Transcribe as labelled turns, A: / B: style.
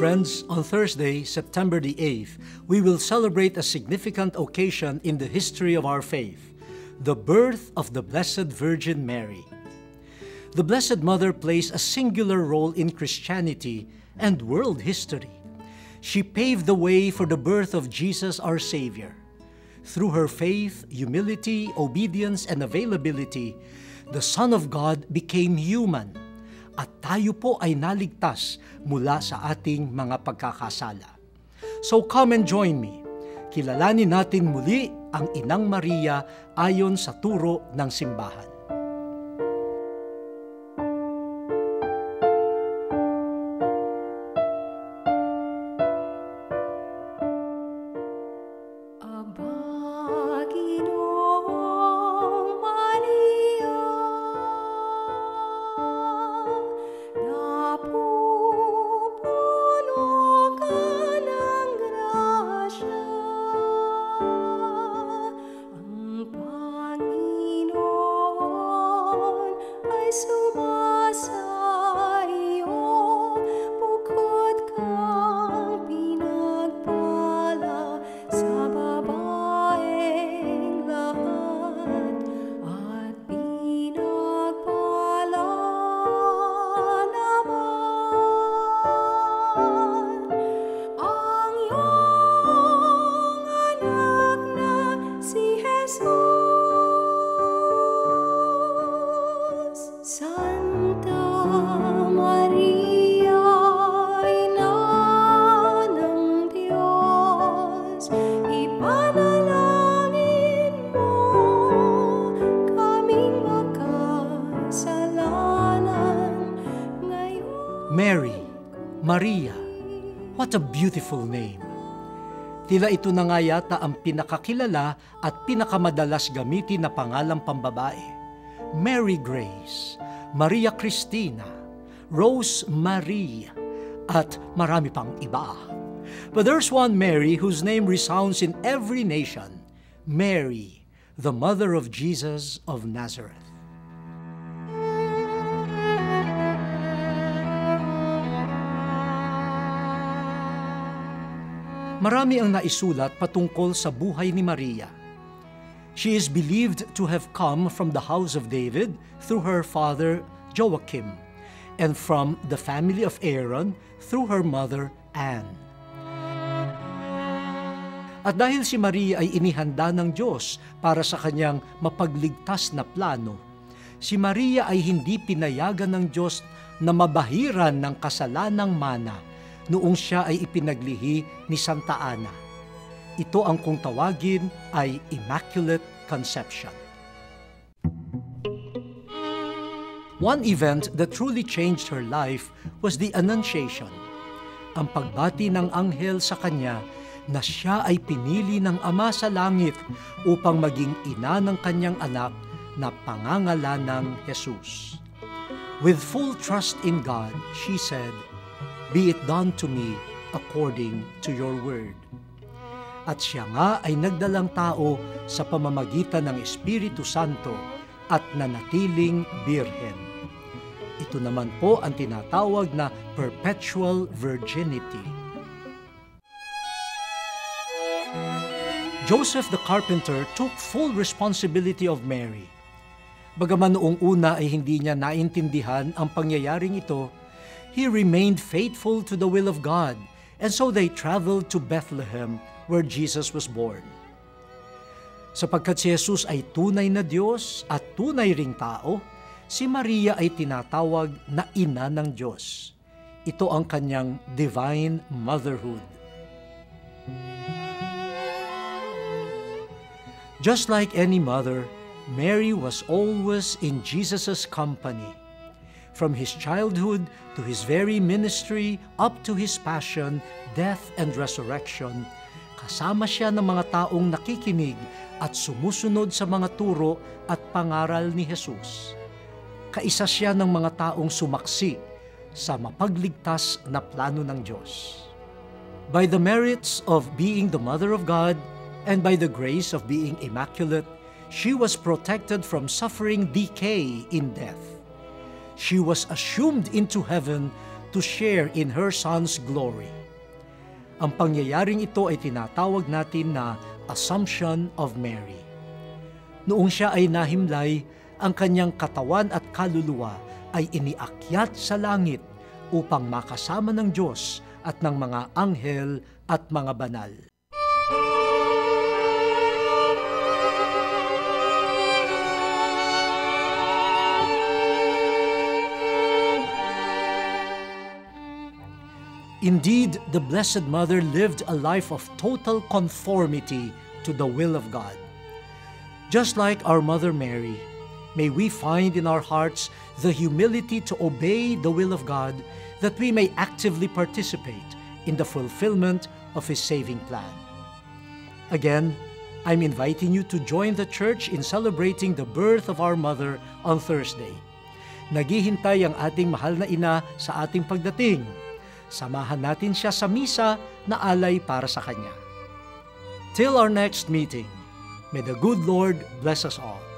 A: Friends, on Thursday, September the 8th, we will celebrate a significant occasion in the history of our faith, the birth of the Blessed Virgin Mary. The Blessed Mother plays a singular role in Christianity and world history. She paved the way for the birth of Jesus our Savior. Through her faith, humility, obedience, and availability, the Son of God became human, at tayo po ay naligtas mula sa ating mga pagkakasala. So come and join me. Kilalanin natin muli ang Inang Maria ayon sa turo ng simbahan. Mary, Maria, what a beautiful name. Tila ito na nga yata ang pinakakilala at pinakamadalas gamitin na pangalang pambabae. Mary Grace, Maria Cristina, Rose Marie, at marami pang iba. But there's one Mary whose name resounds in every nation, Mary, the mother of Jesus of Nazareth. Marami ang naisulat patungkol sa buhay ni Maria. She is believed to have come from the house of David through her father Joachim, and from the family of Aaron through her mother Anne. At dahil si Maria ay inihanda ng Diyos para sa kanyang mapagligtas na plano, si Maria ay hindi pinayagan ng Diyos na mabahiran ng kasalanang mana noong siya ay ipinaglihi ni Santa Ana. Ito ang kung tawagin ay Immaculate Conception. One event that truly changed her life was the Annunciation, ang pagbati ng anghel sa kanya na siya ay pinili ng Ama sa langit upang maging ina ng kanyang anak na pangangalanang Jesus. With full trust in God, she said, "Be it done to me according to your word." At siya nga ay nagdalang tao sa pamamagitan ng Espiritu Santo at nanatiling birhen. Ito naman po ang tinatawag na perpetual virginity. Joseph the carpenter took full responsibility of Mary. Bagaman noong una ay hindi niya naintindihan ang pangyayaring ito, he remained faithful to the will of God, and so they traveled to Bethlehem, where Jesus was born. Sapagkat si Jesus ay tunay na Diyos at tunay ring tao, si Maria ay tinatawag na ina ng Diyos. Ito ang kanyang divine motherhood. Just like any mother, Mary was always in Jesus' company. From his childhood to his very ministry up to his passion, death, and resurrection, kasama siya ng mga taong nakikinig at sumusunod sa mga turo at pangaral ni Jesus. Kaisa siya ng mga taong sumaksi sa mapagligtas na plano ng Diyos. By the merits of being the Mother of God and by the grace of being immaculate, she was protected from suffering decay in death. She was assumed into heaven to share in her Son's glory. Ang pangyayaring ito ay tinatawag natin na Assumption of Mary. Noong siya ay nahimlay, ang kanyang katawan at kaluluwa ay iniakyat sa langit upang makasama ng Diyos at ng mga anghel at mga banal. Indeed, the Blessed Mother lived a life of total conformity to the will of God. Just like our Mother Mary, may we find in our hearts the humility to obey the will of God, that we may actively participate in the fulfillment of His saving plan. Again, I'm inviting you to join the Church in celebrating the birth of our Mother on Thursday. Naghihintay ang ating mahal na ina sa ating pagdating. Samahan natin siya sa misa na alay para sa Kanya. Till our next meeting, may the good Lord bless us all.